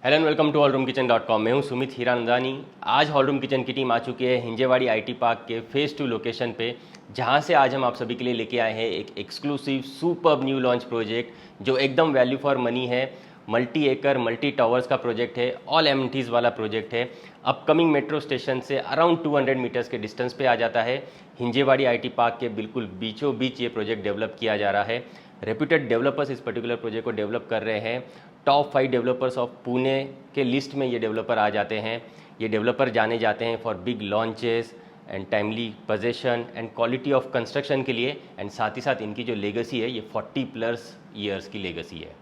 Hello and welcome to allroomkitchen.com। मैं हूं सुमित हीरानंदानी। आज हॉलरूम किचन की टीम आ चुकी है हिंजेवाड़ी आईटी पार्क के फेज़ 2 लोकेशन पे, जहां से आज हम आप सभी के लिए लेके आए हैं एक exclusive superb new launch project जो एकदम वैल्यू फॉर मनी है। मल्टी एकड़ मल्टी टावर्स का प्रोजेक्ट है, ऑल एमिनिटीज़ वाला प्रोजेक्ट है। अपकमिंग मेट्रो स्टेशन से अराउंड 200 मीटर्स के डिस्टेंस पे आ जाता है। हिंजेवाड़ी आईटी पार्क के बिल्कुल बीचों बीच ये प्रोजेक्ट डेवलप किया जा रहा है। रेप्यूटेड डेवलपर्स इस पर्टिकुलर प्रोजेक्ट को डेवलप कर रहे हैं। टॉप 5 डेवलपर्स ऑफ पुणे के लिस्ट में ये डेवलपर आ जाते हैं। ये डेवलपर जाने जाते हैं for big launches and timely possession and quality of construction के लिए। एंड साथ ही साथ इनकी जो लेगेसी है ये 40+ ईयर्स की लेगेसी है।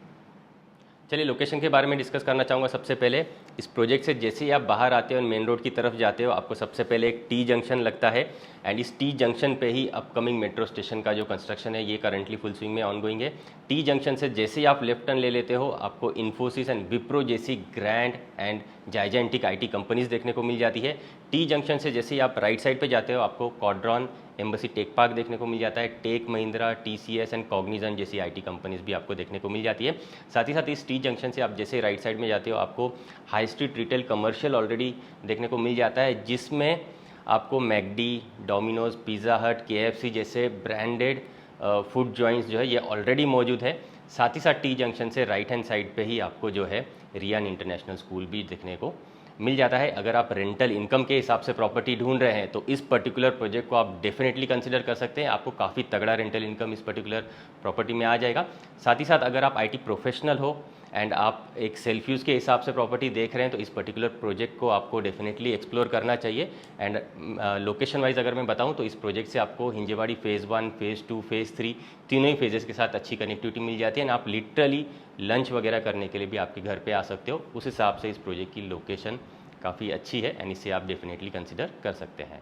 चलिए लोकेशन के बारे में डिस्कस करना चाहूँगा। सबसे पहले इस प्रोजेक्ट से जैसे ही आप बाहर आते हो और मेन रोड की तरफ जाते हो, आपको सबसे पहले एक टी जंक्शन लगता है। एंड इस टी जंक्शन पे ही अपकमिंग मेट्रो स्टेशन का जो कंस्ट्रक्शन है ये करंटली फुल स्विंग में ऑनगोइंग है। टी जंक्शन से जैसे ही आप लेफ्ट टर्न ले लेते हो, आपको इन्फोसिस एंड विप्रो जैसी grand and gigantic IT companies देखने को मिल जाती है। टी जंक्शन से जैसे ही आप राइट साइड पे जाते हो, आपको क्वाड्रॉन एम्बेसी टेक पार्क देखने को मिल जाता है। Tech Mahindra, TCS and Cognizant जैसी आईटी कंपनीज भी आपको देखने को मिल जाती है। साथ ही साथ इस टी जंक्शन से आप जैसे राइट साइड में जाते हो, आपको high street retail commercial already देखने को मिल जाता है, जिसमें आपको मैकडी, डोमिनोज, पिज़्ज़ा हट, केएफसी जैसे ब्रांडेड फूड जॉइंट्स जो है ये ऑलरेडी मौजूद है। साथ ही साथ टी जंक्शन से राइट हैंड साइड पे ही आपको जो है रियान इंटरनेशनल स्कूल भी देखने को मिल जाता है। अगर आप रेंटल इनकम के हिसाब से प्रॉपर्टी ढूंढ रहे हैं तो इस पर्टिकुलर प्रोजेक्ट को आप डेफिनेटली कंसिडर कर सकते हैं। आपको काफ़ी तगड़ा रेंटल इनकम इस पर्टिकुलर प्रॉपर्टी में आ जाएगा। साथ ही साथ अगर आप आईटी प्रोफेशनल हो एंड आप एक सेल्फ यूज़ के हिसाब से प्रॉपर्टी देख रहे हैं तो इस पर्टिकुलर प्रोजेक्ट को आपको डेफिनेटली एक्सप्लोर करना चाहिए। एंड लोकेशन वाइज अगर मैं बताऊं तो इस प्रोजेक्ट से आपको हिंजेवाड़ी फेज़ 1, फेज़ 2, फेज़ 3 तीनों ही फेजेस के साथ अच्छी कनेक्टिविटी मिल जाती है। एंड आप लिटरली लंच वगैरह करने के लिए भी आपके घर पे आ सकते हो। उस हिसाब से इस प्रोजेक्ट की लोकेशन काफ़ी अच्छी है एंड इसे आप डेफिनेटली कंसिडर कर सकते हैं।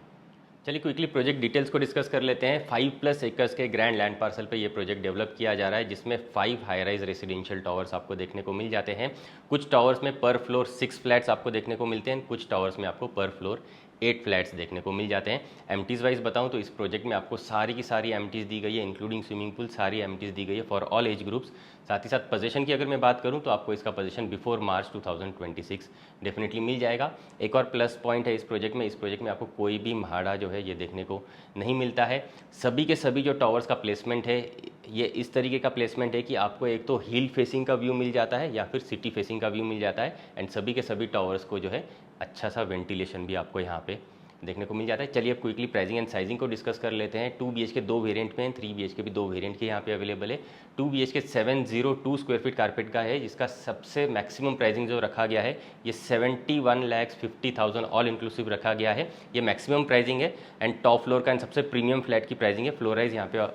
चलिए क्विकली प्रोजेक्ट डिटेल्स को डिस्कस कर लेते हैं। 5+ एकर्स के ग्रैंड लैंड पार्सल पे ये प्रोजेक्ट डेवलप किया जा रहा है, जिसमें 5 हाई राइज रेसिडेंशियल टावर्स आपको देखने को मिल जाते हैं। कुछ टावर्स में पर फ्लोर 6 फ्लैट्स आपको देखने को मिलते हैं, कुछ टावर्स में आपको पर फ्लोर 8 फ्लैट्स देखने को मिल जाते हैं। एमटीज़ वाइज बताऊं तो इस प्रोजेक्ट में आपको सारी की सारी एमटीज़ दी गई है, इंक्लूडिंग स्विमिंग पूल, सारी एमटीज़ दी गई है फॉर ऑल एज ग्रुप्स। साथ ही साथ पोजीशन की अगर मैं बात करूं तो आपको इसका पोजीशन बिफोर मार्च 2026 डेफिनेटली मिल जाएगा। एक और प्लस पॉइंट है इस प्रोजेक्ट में आपको कोई भी म्हाड़ा जो है ये देखने को नहीं मिलता है। सभी के सभी जो टावर्स का प्लेसमेंट है ये इस तरीके का प्लेसमेंट है कि आपको एक तो हिल फेसिंग का व्यू मिल जाता है या फिर सिटी फेसिंग का व्यू मिल जाता है। एंड सभी के सभी टावर्स को जो है अच्छा सा वेंटिलेशन भी आपको यहाँ पे देखने को मिल जाता है। चलिए अब क्विकली प्राइसिंग एंड साइजिंग को डिस्कस कर लेते हैं। 2 BHK 2 वेरिएंट में हैं, 3 BHK भी 2 वेरिएंट के यहाँ पे अवेलेबल है। 2 BHK 702 स्क्वायर फीट कारपेट का है, जिसका सबसे मैक्सिमम प्राइसिंग जो रखा गया है ये 71,50,000 ऑल इंक्लूसिव रखा गया है। ये मैक्सिमम प्राइसिंग है। एंड टॉप फ्लोर का एंड सबसे प्रीमियम फ्लैट की प्राइसिंग है, फ्लोराइज यहाँ पे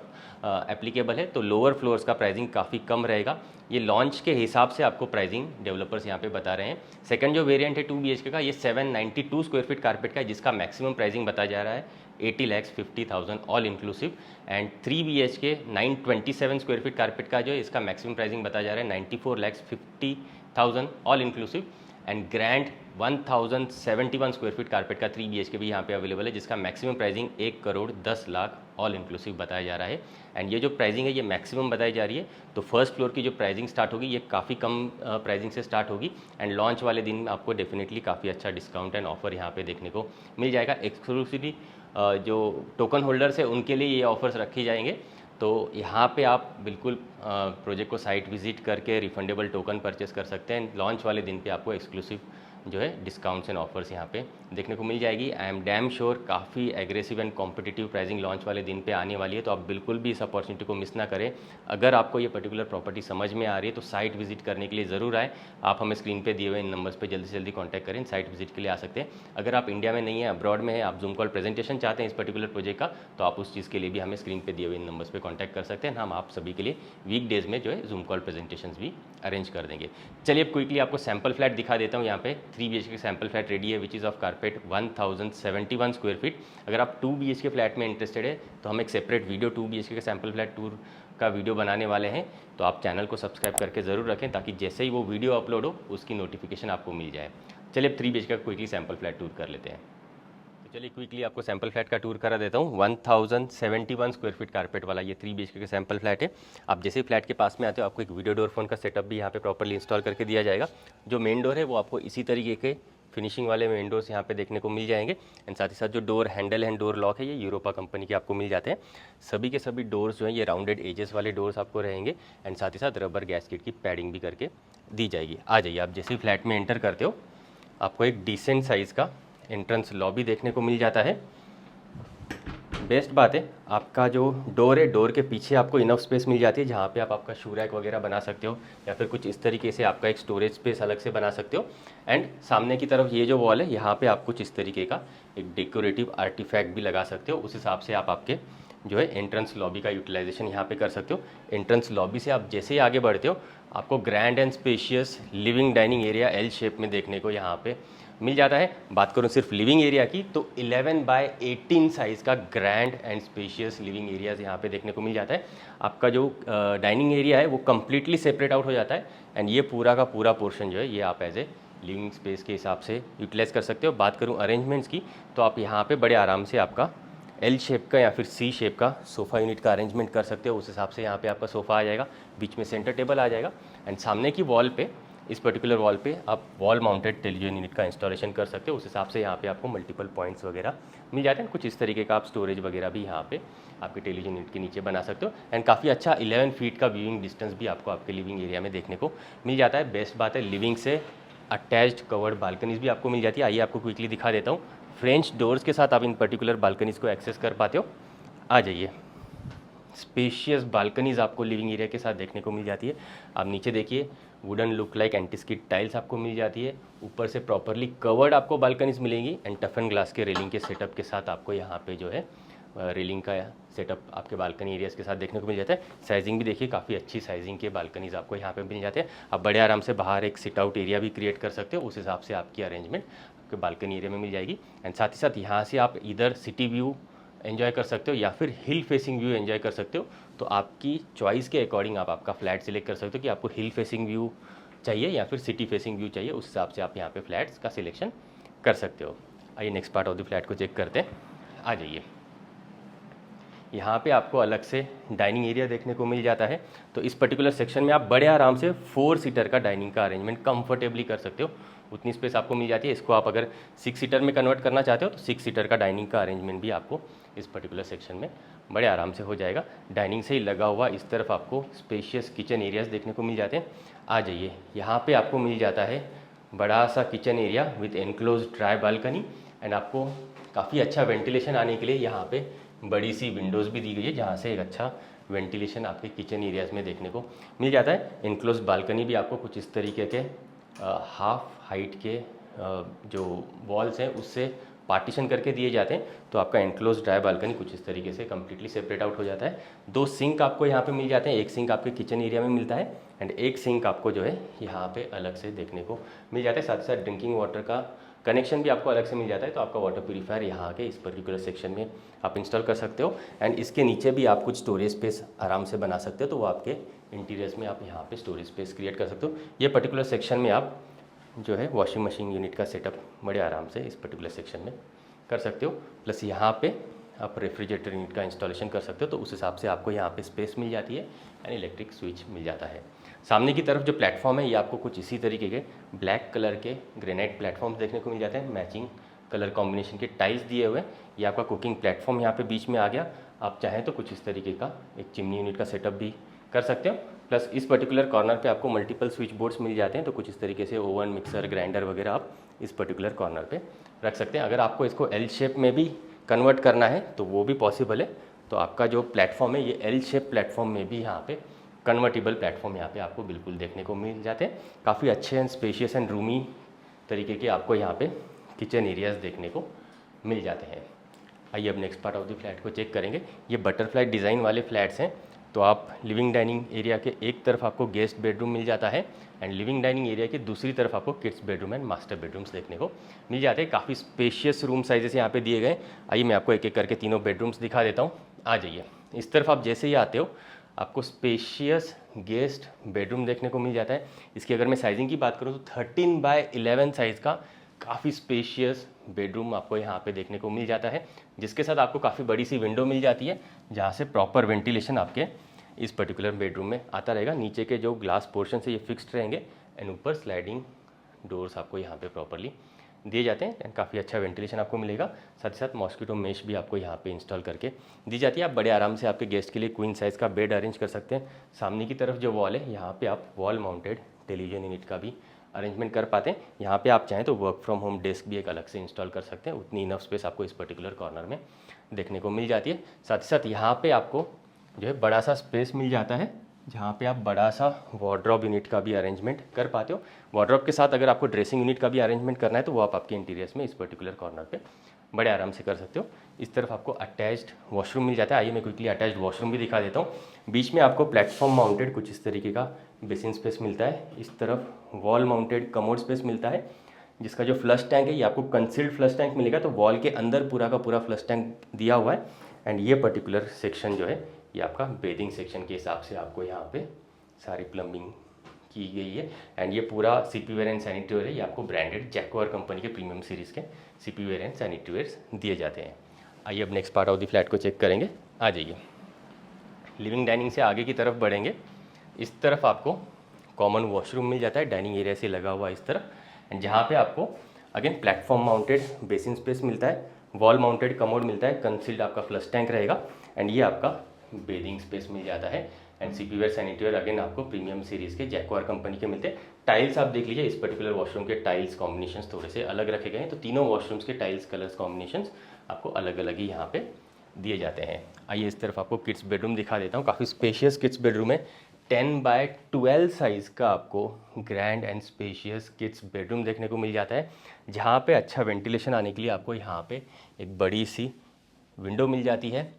एप्लीकेबल है, तो लोअर फ्लोर्स का प्राइसिंग काफ़ी कम रहेगा। ये लॉन्च के हिसाब से आपको प्राइसिंग डेवलपर्स यहाँ पे बता रहे हैं। सेकंड जो वेरिएंट है 2 BHK का, ये 792 स्क्वायर फीट कारपेट का है, जिसका मैक्सिमम प्राइसिंग बताया जा रहा है 80,50,000 all inclusive. And 3 BHK 927 square feet carpet का जो है इसका मैक्सिमम प्राइसिंग बताया जा रहा है 94,50,000 all inclusive. And grand 1071 square feet carpet का 3 BHK भी यहाँ पे अवेलेबल है, जिसका मैक्सिमम प्राइसिंग 1,10,00,000 ऑल इंक्लूसिव बताया जा रहा है। एंड ये जो प्राइसिंग है ये मैक्सिमम बताई जा रही है, तो फर्स्ट फ्लोर की जो प्राइसिंग स्टार्ट होगी ये काफ़ी कम प्राइसिंग से स्टार्ट होगी। एंड लॉन्च वाले दिन आपको डेफिनेटली काफ़ी अच्छा डिस्काउंट एंड ऑफर यहाँ पे देखने को मिल जाएगा। एक्सक्लूसिवली जो टोकन होल्डर्स है उनके लिए ये ऑफर्स रखे जाएंगे। तो यहाँ पे आप बिल्कुल प्रोजेक्ट को साइट विजिट करके रिफंडेबल टोकन परचेस कर सकते हैं। लॉन्च वाले दिन पे आपको एक्सक्लूसिव जो है डिस्काउंट्स एंड ऑफर्स यहाँ पे देखने को मिल जाएगी। आई एम डैम श्योर काफ़ी aggressive and competitive pricing launch वाले दिन पे आने वाली है, तो आप बिल्कुल भी इस अपॉर्चुनिटी को मिस ना करें। अगर आपको ये पर्टिकुलर प्रॉपर्टी समझ में आ रही है तो साइट विजिट करने के लिए ज़रूर आए। आप हमें स्क्रीन पे दिए हुए इन नंबर्स पे जल्दी से जल्दी कॉन्टैक्ट करें, साइट विजिट के लिए आ सकते हैं। अगर आप इंडिया में नहीं है, अब्रॉड में है, आप जूम कॉल प्रेजेंटेशन चाहते हैं इस पर्टिकुलर प्रोजेक्ट का, तो आप उस चीज़ के लिए भी हमें स्क्रीन पे दिए हुए इन नंबर्स पे कॉन्टैक्ट कर सकते हैं। हम आप सभी के लिए वीक डेज में जो है जूम कॉल प्रेजेंटेशन भी अरेंज कर देंगे। चलिए अब क्विकली आपको सैम्पल फ्लैट दिखा देता हूँ। यहाँ पे 3 BHK सैम्पल फ्लैट रेडी है, which is of carpet 1071 square feet. अगर आप 2 BHK फ्लैट में इंटरेस्टेड है तो हम एक सेपरेट वीडियो 2 BHK का सैम्पल फ्लैट टूर का वीडियो बनाने वाले हैं, तो आप चैनल को सब्सक्राइब करके ज़रूर रखें ताकि जैसे ही वो वीडियो अपलोड हो उसकी नोटिफिकेशन आपको मिल जाए। चलिए अब 3 BHK का क्विकली सैम्पल फ्लैट टूर कर लेते हैं। चलिए क्विकली आपको सैंपल फ्लैट का टूर करा देता हूँ। 1071 स्क्वायर फीट कारपेट वाला ये 3 BHK का सैंपल फ्लैट है। आप जैसे ही फ्लैट के पास में आते हो आपको एक वीडियो डोर फोन का सेटअप भी यहाँ पे प्रॉपर्ली इंस्टॉल करके दिया जाएगा। जो मेन डोर है वो आपको इसी तरीके के फिनिशिंग वाले मेन डोर्स यहाँ पे देखने को मिल जाएंगे। एंड साथ ही साथ जो door handle and door lock है ये यूरोपा कंपनी के आपको मिल जाते हैं। सभी के सभी डोर्स जो हैं ये राउंडेड एजेस वाले डोर्स आपको रहेंगे। एंड साथ ही साथ रबर गैस्केट की पैडिंग भी करके दी जाएगी। आ जाइए, आप जैसे ही फ्लैट में एंटर करते हो आपको एक डिसेंट साइज़ का एंट्रेंस लॉबी देखने को मिल जाता है। बेस्ट बात है आपका जो डोर है, डोर के पीछे आपको इनफ स्पेस मिल जाती है जहाँ पे आप आपका शू रैक वगैरह बना सकते हो या फिर कुछ इस तरीके से आपका एक स्टोरेज स्पेस अलग से बना सकते हो। एंड सामने की तरफ ये जो वॉल है यहाँ पे आप कुछ इस तरीके का एक डेकोरेटिव आर्टिफैक्ट भी लगा सकते हो। उस हिसाब से आप आपके जो है एंट्रेंस लॉबी का यूटिलाइजेशन यहाँ पे कर सकते हो। एंट्रेंस लॉबी से आप जैसे ही आगे बढ़ते हो आपको grand and spacious living dining area L shape में देखने को यहाँ पे मिल जाता है। बात करूँ सिर्फ लिविंग एरिया की तो 11x18 साइज़ का grand and spacious living areas यहाँ पे देखने को मिल जाता है। आपका जो डाइनिंग एरिया है वो कम्प्लीटली सेपरेट आउट हो जाता है। एंड ये पूरा का पूरा पोर्शन जो है ये आप एज ए लिविंग स्पेस के हिसाब से यूटिलाइज़ कर सकते हो। बात करूँ अरेंजमेंट्स की तो आप यहाँ पे बड़े आराम से आपका एल शेप का या फिर सी शेप का सोफ़ा यूनिट का अरेंजमेंट कर सकते हो। उस हिसाब से यहाँ पे आपका सोफ़ा आ जाएगा, बीच में सेंटर टेबल आ जाएगा। एंड सामने की वॉल पे, इस पर्टिकुलर वॉल पे आप वॉल माउंटेड टेलीविजन यूनिट का इंस्टॉलेशन कर सकते हो। उस हिसाब से यहाँ पे आपको मल्टीपल पॉइंट्स वगैरह मिल जाते हैं। कुछ इस तरीके का आप स्टोरेज वगैरह भी यहाँ पे आपके टेलीविजन यूनिट के नीचे बना सकते हो। एंड काफ़ी अच्छा 11 फीट का व्यूइंग डिस्टेंस भी आपको आपके लिविंग एरिया में देखने को मिल जाता है। बेस्ट बात है लिविंग से अटैच्ड कवर्ड बालकनीज भी आपको मिल जाती है। आइए आपको क्विकली दिखा देता हूँ। फ्रेंच डोर्स के साथ आप इन पर्टिकुलर बालकनीज को एक्सेस कर पाते हो। आ जाइए, स्पेशियस बालकनीज आपको लिविंग एरिया के साथ देखने को मिल जाती है। आप नीचे देखिए, wooden look like anti-skid tiles आपको मिल जाती है। ऊपर से प्रॉपरली कवर्ड आपको बालकनीज मिलेंगी एंड टफन ग्लास के रेलिंग के सेटअप के साथ आपको यहाँ पे जो है रेलिंग का सेटअप आपके बालकनी एरियाज़ के साथ देखने को मिल जाता है। साइजिंग भी देखिए, काफ़ी अच्छी साइजिंग के बालकनीज आपको यहाँ पे मिल जाते हैं। आप बड़े आराम से बाहर एक सिट आउट एरिया भी क्रिएट कर सकते हो। उस हिसाब से आपकी अरेंजमेंट आपके बालकनी एरिया में मिल जाएगी। एंड साथ ही साथ यहाँ से आप इधर सिटी व्यू एंजॉय कर सकते हो या फिर हिल फेसिंग व्यू एंजॉय कर सकते हो। तो आपकी चॉइस के अकॉर्डिंग आप आपका फ्लैट सिलेक्ट कर सकते हो कि आपको हिल फेसिंग व्यू चाहिए या फिर सिटी फेसिंग व्यू चाहिए। उस हिसाब से आप यहाँ पे फ्लैट्स का सिलेक्शन कर सकते हो। आइए next part of the flat को चेक करते हैं। आ जाइए, यहाँ पे आपको अलग से डाइनिंग एरिया देखने को मिल जाता है। तो इस पर्टिकुलर सेक्शन में आप बड़े आराम से 4 सीटर का डाइनिंग का अरेंजमेंट कंफर्टेबली कर सकते हो। उतनी स्पेस आपको मिल जाती है। इसको आप अगर 6 सीटर में कन्वर्ट करना चाहते हो तो 6 सीटर का डाइनिंग का अरेंजमेंट भी आपको इस पर्टिकुलर सेक्शन में बड़े आराम से हो जाएगा। डाइनिंग से ही लगा हुआ इस तरफ आपको स्पेशियस किचन एरियाज देखने को मिल जाते हैं। आ जाइए, यहाँ पे आपको मिल जाता है बड़ा सा kitchen area with enclose dry balcony. And आपको काफ़ी अच्छा वेंटिलेशन आने के लिए यहाँ पे बड़ी सी विंडोज़ भी दी गई है जहाँ से एक अच्छा वेंटिलेशन आपके किचन एरियाज़ में देखने को मिल जाता है। इनक्लोज बालकनी भी आपको कुछ इस तरीके के हाफ हाइट के जो वॉल्स हैं उससे पार्टीशन करके दिए जाते हैं। तो आपका एनक्लोज ड्राई बालकनी कुछ इस तरीके से कम्प्लीटली सेपरेट आउट हो जाता है। 2 सिंक आपको यहाँ पे मिल जाते हैं। एक सिंक आपके किचन एरिया में मिलता है एंड एक सिंक आपको जो है यहाँ पे अलग से देखने को मिल जाता है। साथ ही साथ ड्रिंकिंग वाटर का कनेक्शन भी आपको अलग से मिल जाता है। तो आपका वाटर प्यूरीफायर यहाँ के इस पर्टिकुलर सेक्शन में आप इंस्टॉल कर सकते हो। एंड इसके नीचे भी आप कुछ स्टोरेज स्पेस आराम से बना सकते हो। तो वो आपके इंटीरियर्स में आप यहाँ पे स्टोरेज स्पेस क्रिएट कर सकते हो। ये पर्टिकुलर सेक्शन में आप जो है वॉशिंग मशीन यूनिट का सेटअप बड़े आराम से इस पर्टिकुलर सेक्शन में कर सकते हो। प्लस यहाँ पे आप रेफ्रिजरेटर यूनिट का इंस्टॉलेशन कर सकते हो। तो उस हिसाब से आपको यहाँ पे स्पेस मिल जाती है एंड इलेक्ट्रिक स्विच मिल जाता है। सामने की तरफ जो प्लेटफॉर्म है ये आपको कुछ इसी तरीके के ब्लैक कलर के ग्रेनाइट प्लेटफॉर्म्स देखने को मिल जाते हैं। मैचिंग कलर कॉम्बिनेशन के टाइल्स दिए हुए। ये आपका कुकिंग प्लेटफॉर्म यहाँ पे बीच में आ गया। आप चाहें तो कुछ इस तरीके का एक चिमनी यूनिट का सेटअप भी कर सकते हो। प्लस इस पर्टिकुलर कॉर्नर पे आपको मल्टीपल स्विच बोर्ड्स मिल जाते हैं। तो कुछ इस तरीके से ओवन, मिक्सर, ग्राइंडर वगैरह आप इस पर्टिकुलर कॉर्नर पे रख सकते हैं। अगर आपको इसको एल शेप में भी कन्वर्ट करना है तो वो भी पॉसिबल है। तो आपका जो प्लेटफॉर्म है ये एल शेप प्लेटफॉर्म में भी यहाँ पे कन्वर्टेबल प्लेटफॉर्म यहाँ पे आपको बिल्कुल देखने को मिल जाते हैं। काफ़ी अच्छे एंड स्पेशियस एंड रूमी तरीके के आपको यहाँ पे किचन एरियाज़ देखने को मिल जाते हैं। आइए अब next part of the flat को चेक करेंगे। ये बटरफ्लाई डिज़ाइन वाले फ्लैट्स हैं। तो आप लिविंग डाइनिंग एरिया के एक तरफ आपको गेस्ट बेडरूम मिल जाता है एंड लिविंग डाइनिंग एरिया के दूसरी तरफ आपको kids bedroom and master bedrooms देखने को मिल जाते हैं। काफ़ी स्पेशियस रूम साइजेस यहाँ पे दिए गए। आइए मैं आपको एक एक करके तीनों बेडरूम्स दिखा देता हूँ। आ जाइए, इस तरफ आप जैसे ही आते हो आपको स्पेशियस गेस्ट बेडरूम देखने को मिल जाता है। इसकी अगर मैं साइजिंग की बात करूँ तो 13x11 साइज़ का काफ़ी स्पेशियस बेडरूम आपको यहाँ पे देखने को मिल जाता है, जिसके साथ आपको काफ़ी बड़ी सी विंडो मिल जाती है, जहाँ से प्रॉपर वेंटिलेशन आपके इस पर्टिकुलर बेडरूम में आता रहेगा। नीचे के जो ग्लास पोर्शन से ये फिक्स्ड रहेंगे एंड ऊपर स्लाइडिंग डोर्स आपको यहाँ पे प्रॉपरली दिए जाते हैं एंड काफ़ी अच्छा वेंटिलेशन आपको मिलेगा। साथ ही साथ मॉस्किटो मेश भी आपको यहाँ पे इंस्टॉल करके दी जाती है। आप बड़े आराम से आपके गेस्ट के लिए क्वीन साइज़ का बेड अरेंज कर सकते हैं। सामने की तरफ जो वॉल है, यहाँ पे आप वॉल माउंटेड टेलीविजन यूनिट का भी अरेंजमेंट कर पाते हैं। यहाँ पे आप चाहें तो वर्क फ्रॉम होम डेस्क भी एक अलग से इंस्टॉल कर सकते हैं। उतनी इनफ स्पेस आपको इस पर्टिकुलर कॉर्नर में देखने को मिल जाती है। साथ ही साथ यहाँ पे आपको जो है बड़ा सा स्पेस मिल जाता है, जहाँ पे आप बड़ा सा वार्डरोब यूनिट का भी अरेंजमेंट कर पाते हो। वार्डरोब के साथ अगर आपको ड्रेसिंग यूनिट का भी अरेंजमेंट करना है तो वो आप आपके इंटीरियर्स में इस पर्टिकुलर कॉर्नर पे बड़े आराम से कर सकते हो। इस तरफ आपको अटैच्ड वॉशरूम मिल जाता है। आइए मैं क्विकली अटैच्ड वॉशरूम भी दिखा देता हूँ। बीच में आपको प्लेटफॉर्म माउंटेड कुछ इस तरीके का बेसिन स्पेस मिलता है। इस तरफ वॉल माउंटेड कमोड स्पेस मिलता है, जिसका जो फ्लश टैंक है ये आपको कंसील्ड फ्लश टैंक मिलेगा, तो वॉल के अंदर पूरा का पूरा फ्लश टैंक दिया हुआ है। एंड ये पर्टिकुलर सेक्शन जो है ये आपका बेदिंग सेक्शन के हिसाब से आपको यहाँ पे सारी प्लम्बिंग की गई है। एंड ये पूरा CP ware and sanitary ware है, ये आपको ब्रांडेड जैक्वार कंपनी के प्रीमियम सीरीज़ के CP ware and sanitary wares दिए जाते हैं। आइए अब next part of the flat को चेक करेंगे। आ जाइए, लिविंग डाइनिंग से आगे की तरफ बढ़ेंगे। इस तरफ आपको कॉमन वॉशरूम मिल जाता है, डाइनिंग एरिया से लगा हुआ इस तरफ, एंड जहाँ पे आपको again platform mounted basin space मिलता है, वॉल माउंटेड कमोड मिलता है, कंसील्ड आपका फ्लश टैंक रहेगा, एंड ये आपका बेदिंग स्पेस मिल जाता है। And CP ware sanitary ware again आपको प्रीमियम सीरीज़ के जैक्वार कंपनी के मिलते हैं। टाइल्स आप देख लीजिए, इस पर्टिकुलर वॉशरूम के टाइल्स कॉम्बिनेशंस थोड़े से अलग रखे गए हैं, तो तीनों वॉशरूम्स के टाइल्स कलर्स कॉम्बिनेशंस आपको अलग अलग ही यहाँ पे दिए जाते हैं। आइए इस तरफ आपको किड्स बेडरूम दिखा देता हूँ। काफ़ी स्पेशियस किड्स बेडरूम है। 10x12 साइज़ का आपको grand and spacious kids bedroom देखने को मिल जाता है, जहाँ पे अच्छा वेंटिलेशन आने के लिए आपको यहाँ पे एक बड़ी सी विंडो मिल जाती है।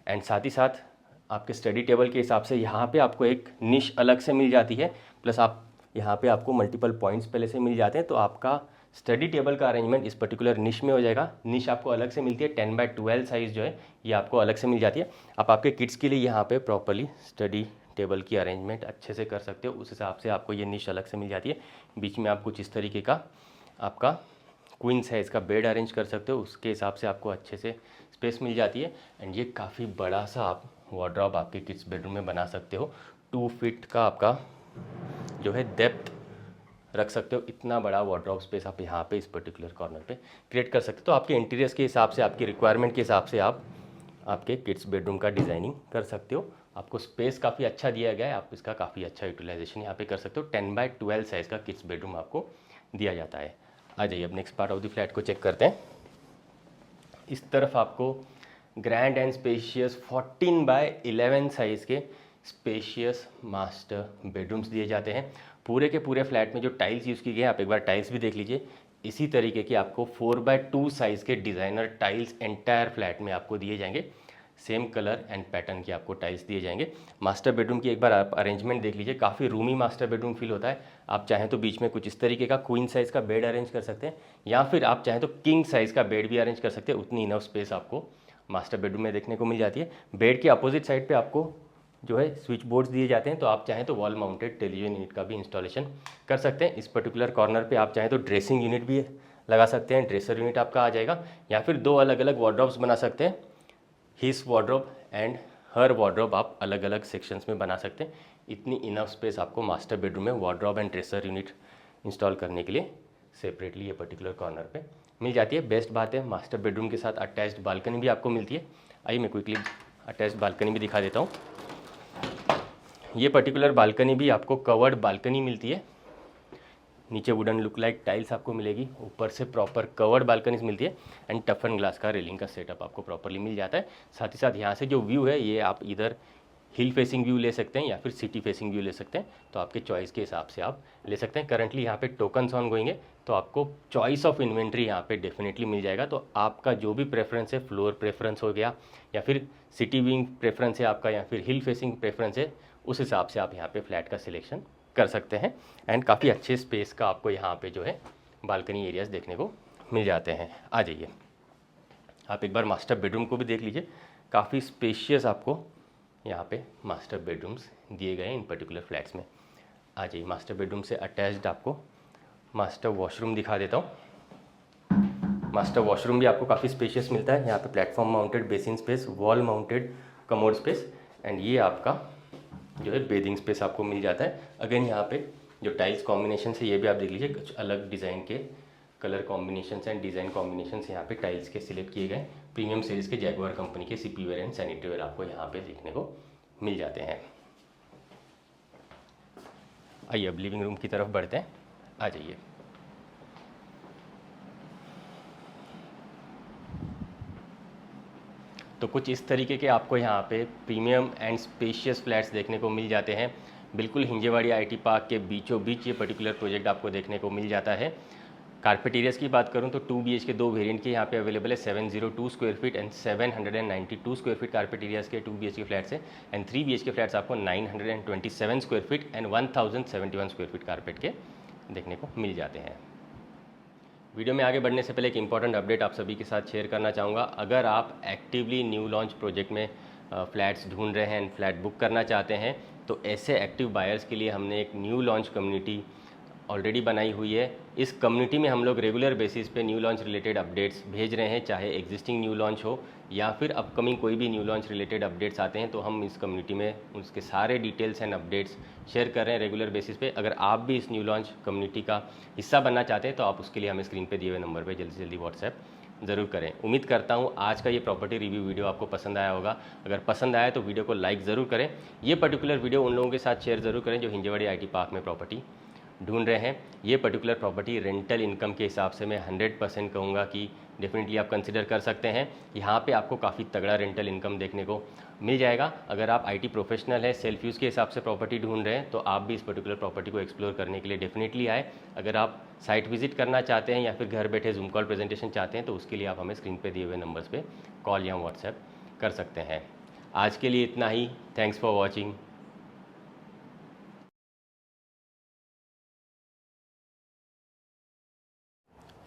एंड साथ ही साथ आपके स्टडी टेबल के हिसाब से यहाँ पे आपको एक निश अलग से मिल जाती है, प्लस आप यहाँ पे आपको मल्टीपल पॉइंट्स पहले से मिल जाते हैं, तो आपका स्टडी टेबल का अरेंजमेंट इस पर्टिकुलर निश में हो जाएगा। निश आपको अलग से मिलती है, 10x12 साइज़ जो है ये आपको अलग से मिल जाती है। आप आपके किड्स के लिए यहाँ पे प्रॉपरली स्टडी टेबल की अरेंजमेंट अच्छे से कर सकते हो, उस हिसाब से आपको ये निश अलग से मिल जाती है। बीच में आप कुछ इस तरीके का आपका क्वीन साइज़ का बेड अरेंज कर सकते हो, उसके हिसाब से आपको अच्छे से स्पेस मिल जाती है। एंड ये काफ़ी बड़ा सा आप वार्डरोब आपके किड्स बेडरूम में बना सकते हो। 2 फीट का आपका जो है डेप्थ रख सकते हो, इतना बड़ा वार्डरोब स्पेस आप यहाँ पे इस पर्टिकुलर कॉर्नर पे क्रिएट कर सकते हो। तो आपके इंटीरियर्स के हिसाब से, आपकी रिक्वायरमेंट के हिसाब से आप आपके किड्स बेडरूम का डिज़ाइनिंग कर सकते हो। आपको स्पेस काफ़ी अच्छा दिया गया है, आप इसका काफ़ी अच्छा यूटिलाइजेशन यहाँ पे कर सकते हो। 10x12 साइज़ का किड्स बेडरूम आपको दिया जाता है। आ जाइए अब next part of the flat को चेक करते हैं। इस तरफ आपको grand and spacious 14x11 size के स्पेशियस मास्टर बेडरूम्स दिए जाते हैं। पूरे के पूरे फ्लैट में जो टाइल्स यूज़ की गई है, आप एक बार टाइल्स भी देख लीजिए। इसी तरीके की आपको 4x2 साइज़ के डिज़ाइनर टाइल्स एंटायर फ्लैट में आपको दिए जाएंगे। सेम कलर एंड पैटर्न के आपको टाइल्स दिए जाएंगे। मास्टर बेडरूम की एक बार आप अरेंजमेंट देख लीजिए, काफ़ी रूमी मास्टर बेडरूम फील होता है। आप चाहें तो बीच में कुछ इस तरीके का क्वीन साइज़ का बेड अरेंज कर सकते हैं, या फिर आप चाहें तो किंग साइज़ का बेड भी अरेंज कर सकते हैं। उतनी इनफ स्पेस आपको मास्टर बेडरूम में देखने को मिल जाती है। बेड के अपोजिट साइड पे आपको जो है स्विच बोर्ड्स दिए जाते हैं, तो आप चाहें तो वॉल माउंटेड टेलीविजन यूनिट का भी इंस्टॉलेशन कर सकते हैं। इस पर्टिकुलर कॉर्नर पे आप चाहें तो ड्रेसिंग यूनिट भी लगा सकते हैं, ड्रेसर यूनिट आपका आ जाएगा, या फिर 2 अलग अलग वार्डरोब्स बना सकते हैं। हिस वार्डरोब एंड हर वार्डरोब आप अलग अलग सेक्शंस में बना सकते हैं। इतनी इनफ स्पेस आपको मास्टर बेडरूम में wardrobe and dresser unit install करने के लिए सेपरेटली ये पर्टिकुलर कॉर्नर पे मिल जाती है। बेस्ट बात है, मास्टर बेडरूम के साथ अटैच्ड बालकनी भी आपको मिलती है। आइए मैं क्विकली अटैच्ड बालकनी भी दिखा देता हूँ। ये पर्टिकुलर बालकनी भी आपको कवर्ड बालकनी मिलती है। नीचे वुडन लुक लाइक टाइल्स आपको मिलेगी, ऊपर से प्रॉपर कवर्ड बालकनीज मिलती है, एंड टफन ग्लास का रेलिंग का सेटअप आपको प्रॉपरली मिल जाता है। साथ ही साथ यहाँ से जो व्यू है ये आप इधर हिल फेसिंग व्यू ले सकते हैं या फिर सिटी फेसिंग व्यू ले सकते हैं, तो आपके चॉइस के हिसाब से आप ले सकते हैं। करंटली यहाँ पे टोकन्स ऑन गोइंग है, तो आपको चॉइस ऑफ इन्वेंट्री यहाँ पे डेफिनेटली मिल जाएगा। तो आपका जो भी प्रेफरेंस है, फ्लोर प्रेफरेंस हो गया या फिर सिटी विंग प्रेफरेंस है आपका, या फिर हिल फेसिंग प्रेफरेंस है, उस हिसाब से आप यहाँ पे फ्लैट का सिलेक्शन कर सकते हैं। एंड काफ़ी अच्छे स्पेस का आपको यहाँ पे जो है बालकनी एरियाज देखने को मिल जाते हैं। आ जाइए, आप एक बार मास्टर बेडरूम को भी देख लीजिए। काफ़ी स्पेशियस आपको यहाँ पे मास्टर बेडरूम्स दिए गए हैं इन पर्टिकुलर फ्लैट्स में। आ जाइए, मास्टर बेडरूम से अटैच्ड आपको मास्टर वॉशरूम दिखा देता हूँ। मास्टर वॉशरूम भी आपको काफ़ी स्पेशियस मिलता है। यहाँ पे platform mounted basin space, wall mounted commode space and ये आपका जो है बेदिंग स्पेस आपको मिल जाता है। अगेन यहाँ पे जो टाइल्स कॉम्बिनेशन है ये भी आप देख लीजिए, कुछ अलग डिज़ाइन के colour combination and design combination यहाँ पे टाइल्स के सिलेक्ट किए गए प्रीमियम सीरीज़ के जैगुआर कंपनी के CP ware and sanitary ware आपको यहाँ पे देखने को मिल जाते हैं। आइए अब लिविंग रूम की तरफ बढ़ते हैं, आ जाइए। तो कुछ इस तरीके के आपको यहाँ पे प्रीमियम एंड स्पेशियस फ्लैट्स देखने को मिल जाते हैं। बिल्कुल हिंजेवाड़ी आईटी पार्क के बीचों बीच ये पर्टिकुलर प्रोजेक्ट आपको देखने को मिल जाता है। कारपेट एरियाज़ की बात करूँ तो 2 BHK 2 वेरिएंट के यहाँ पे अवेलेबल है। 702 square feet and 792 square feet carpet areas के 2 BHK फ्लैट्स है एंड 3 BHK फ्लैट्स आपको 927 square feet and 1071 square feet carpet के देखने को मिल जाते हैं। वीडियो में आगे बढ़ने से पहले एक इंपॉर्टेंट अपडेट आप सभी के साथ शेयर करना चाहूँगा। अगर आप एक्टिवली न्यू लॉन्च प्रोजेक्ट में फ्लैट्स ढूंढ रहे हैं एंड फ्लैट बुक करना चाहते हैं तो ऐसे एक्टिव बायर्स के लिए हमने एक न्यू लॉन्च कम्युनिटी ऑलरेडी बनाई हुई है। इस कम्युनिटी में हम लोग रेगुलर बेसिस पे न्यू लॉन्च रिलेटेड अपडेट्स भेज रहे हैं, चाहे एग्जिस्टिंग न्यू लॉन्च हो या फिर अपकमिंग कोई भी न्यू लॉन्च रिलेटेड अपडेट्स आते हैं तो हम इस कम्युनिटी में उसके सारे डिटेल्स एंड अपडेट्स शेयर कर रहे हैं रेगुलर बेसिस पे। अगर आप भी इस न्यू लॉन्च कम्युनिटी का हिस्सा बनना चाहते हैं तो आप उसके लिए हमें स्क्रीन पे दिए हुए नंबर पे जल्दी से जल्दी व्हाट्सएप ज़रूर करें। उम्मीद करता हूँ आज का ये प्रॉपर्टी रिव्यू वीडियो आपको पसंद आया होगा। अगर पसंद आया तो वीडियो को लाइक ज़रूर करें। ये पर्टिकुलर वीडियो उन लोगों के साथ शेयर ज़रूर करें जो हिंजेवाड़ी आईटी पार्क में प्रॉपर्टी ढूंढ रहे हैं। ये पर्टिकुलर प्रॉपर्टी रेंटल इनकम के हिसाब से मैं 100% कहूँगा कि डेफिनेटली आप कंसिडर कर सकते हैं। यहाँ पे आपको काफ़ी तगड़ा रेंटल इनकम देखने को मिल जाएगा। अगर आप आईटी प्रोफेशनल है, सेल्फ यूज़ के हिसाब से प्रॉपर्टी ढूंढ रहे हैं तो आप भी इस पर्टिकुलर प्रॉपर्टी को एक्सप्लोर करने के लिए डेफिनेटली आए। अगर आप साइट विजिट करना चाहते हैं या फिर घर बैठे जूम कॉल प्रेजेंटेशन चाहते हैं तो उसके लिए आप हमें स्क्रीन पर दिए हुए नंबर्स पर कॉल या व्हाट्सएप कर सकते हैं। आज के लिए इतना ही। Thanks for watching.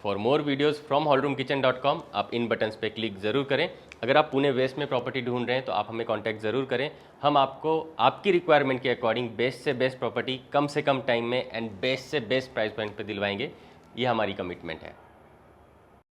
For more videos from hallroomkitchen.com आप इन बटन्स पे क्लिक ज़रूर करें। अगर आप पुणे वेस्ट में प्रॉपर्टी ढूंढ रहे हैं तो आप हमें कांटेक्ट ज़रूर करें। हम आपको आपकी रिक्वायरमेंट के अकॉर्डिंग बेस्ट से बेस्ट प्रॉपर्टी कम से कम टाइम में एंड बेस्ट से बेस्ट प्राइस पॉइंट पे दिलवाएंगे। ये हमारी कमिटमेंट है।